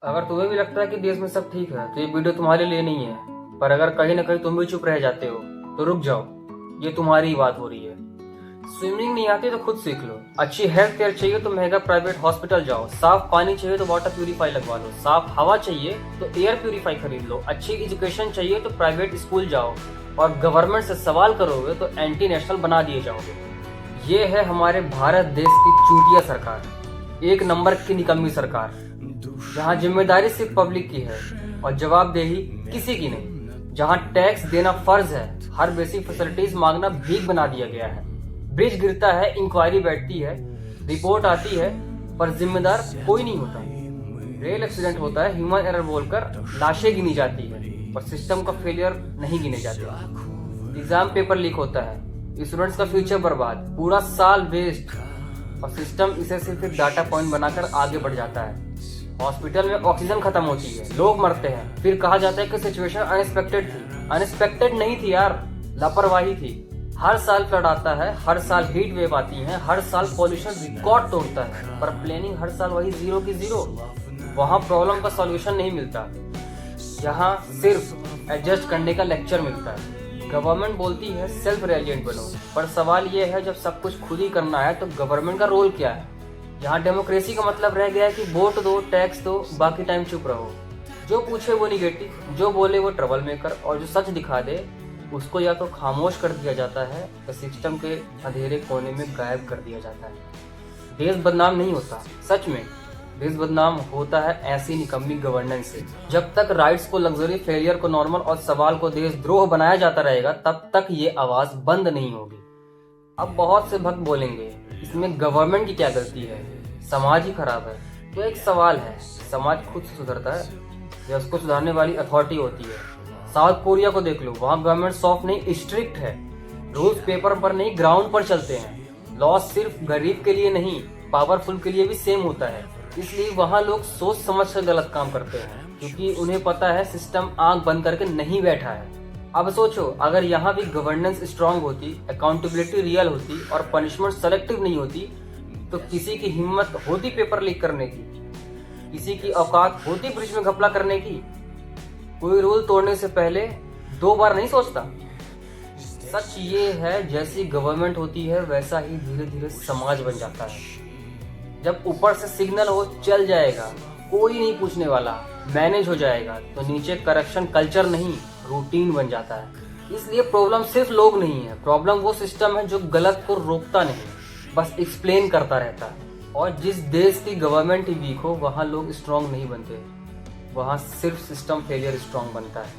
अगर तुम्हें भी लगता है कि देश में सब ठीक है तो ये वीडियो तुम्हारे लिए नहीं है। पर अगर कहीं ना कहीं तुम भी चुप रह जाते हो तो रुक जाओ, ये तुम्हारी ही बात हो रही है। स्विमिंग नहीं आती तो खुद सीख लो। अच्छी हेल्थ केयर चाहिए तो महंगा प्राइवेट हॉस्पिटल जाओ। साफ पानी चाहिए तो वाटर प्यूरिफाई लगवा लो। साफ हवा चाहिए तो एयर प्यूरिफाई खरीद लो। अच्छी एजुकेशन चाहिए तो प्राइवेट स्कूल जाओ। और गवर्नमेंट से सवाल करोगे तो एंटी नेशनल बना दिए जाओगे। ये है हमारे भारत देश की चूतिया सरकार, एक नंबर की निकम्मी सरकार, जहाँ जिम्मेदारी सिर्फ पब्लिक की है और जवाबदेही किसी की नहीं। जहाँ टैक्स देना फर्ज है, हर बेसिक फैसिलिटीज मांगना भीख बना दिया गया है। ब्रिज गिरता है, इंक्वायरी बैठती है, रिपोर्ट आती है, पर जिम्मेदार कोई नहीं होता। रेल एक्सीडेंट होता है, ह्यूमन एरर बोलकर लाशें गिनी जाती है और सिस्टम का फेलियर नहीं गिने जाते। एग्जाम पेपर लीक होता है, स्टूडेंट्स का फ्यूचर बर्बाद, पूरा साल वेस्ट, और सिस्टम इसे सिर्फ एक डाटा पॉइंट बनाकर आगे बढ़ जाता है। हॉस्पिटल में ऑक्सीजन खत्म होती है, लोग मरते हैं, फिर कहा जाता है कि सिचुएशन अनएक्सपेक्टेड थी। अनएक्सपेक्टेड नहीं थी यार, लापरवाही थी। हर साल फ्लड आता है, हर साल हीट वेव आती है, हर साल पॉल्यूशन रिकॉर्ड तोड़ता है, पर प्लानिंग हर साल वही जीरो की जीरो। वहाँ प्रॉब्लम का सॉल्यूशन नहीं मिलता, यहाँ सिर्फ एडजस्ट करने का लेक्चर मिलता है। गवर्नमेंट बोलती है सेल्फ रेलिएंट बनो, पर सवाल ये है जब सब कुछ खुद ही करना है तो गवर्नमेंट का रोल क्या है। यहाँ डेमोक्रेसी का मतलब रह गया है कि वोट दो, टैक्स दो, बाकी टाइम चुप रहो। जो पूछे वो निगेटिव, जो बोले वो ट्रबल मेकर, और जो सच दिखा दे उसको या तो खामोश कर दिया जाता है या सिस्टम के अंधेरे कोने में गायब कर दिया जाता है। देश बदनाम नहीं होता, सच में देश बदनाम होता है ऐसी निकम्मी गवर्नेंस से। जब तक राइट्स को लग्जरी, फेलियर को नॉर्मल और सवाल को देशद्रोह बनाया जाता रहेगा तब तक ये आवाज बंद नहीं होगी। अब बहुत से भक्त बोलेंगे इसमें गवर्नमेंट की क्या गलती है, समाज ही खराब है। तो एक सवाल है, समाज खुद से सुधरता है या उसको सुधारने वाली अथॉरिटी होती है? साउथ कोरिया को देख लो, वहाँ गवर्नमेंट सॉफ्ट नहीं स्ट्रिक्ट है। रूल्स पेपर पर नहीं ग्राउंड पर चलते हैं। लॉ सिर्फ गरीब के लिए नहीं, पावरफुल के लिए भी सेम होता है। इसलिए वहाँ लोग सोच समझ कर गलत काम करते हैं, क्योंकि उन्हें पता है सिस्टम आंख बंद करके नहीं बैठा है। अब सोचो, अगर यहाँ भी गवर्नेंस स्ट्रांग होती, अकाउंटेबिलिटी रियल होती और पनिशमेंट सेलेक्टिव नहीं होती, तो किसी की हिम्मत होती पेपर लीक करने की? किसी की औकात होती ब्रिज में घपला करने की? कोई रूल तोड़ने से पहले 2 बार नहीं सोचता। सच ये है, जैसी गवर्नमेंट होती है वैसा ही धीरे धीरे समाज बन जाता है। जब ऊपर से सिग्नल हो चल जाएगा, कोई नहीं पूछने वाला, मैनेज हो जाएगा, तो नीचे करप्शन कल्चर नहीं रूटीन बन जाता है। इसलिए प्रॉब्लम सिर्फ लोग नहीं है, प्रॉब्लम वो सिस्टम है जो गलत को रोकता नहीं, बस एक्सप्लेन करता रहता है। और जिस देश की गवर्नमेंट ही वीक हो वहाँ लोग स्ट्रांग नहीं बनते, वहाँ सिर्फ सिस्टम फेलियर स्ट्रांग बनता है।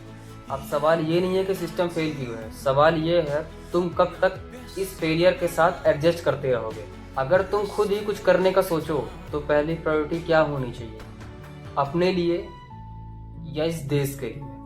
अब सवाल ये नहीं है कि सिस्टम फेल क्यों है, सवाल ये है तुम कब तक इस फेलियर के साथ एडजस्ट करते रहोगे। अगर तुम खुद ही कुछ करने का सोचो तो पहली प्रायोरिटी क्या होनी चाहिए, अपने लिए या इस देश के लिए?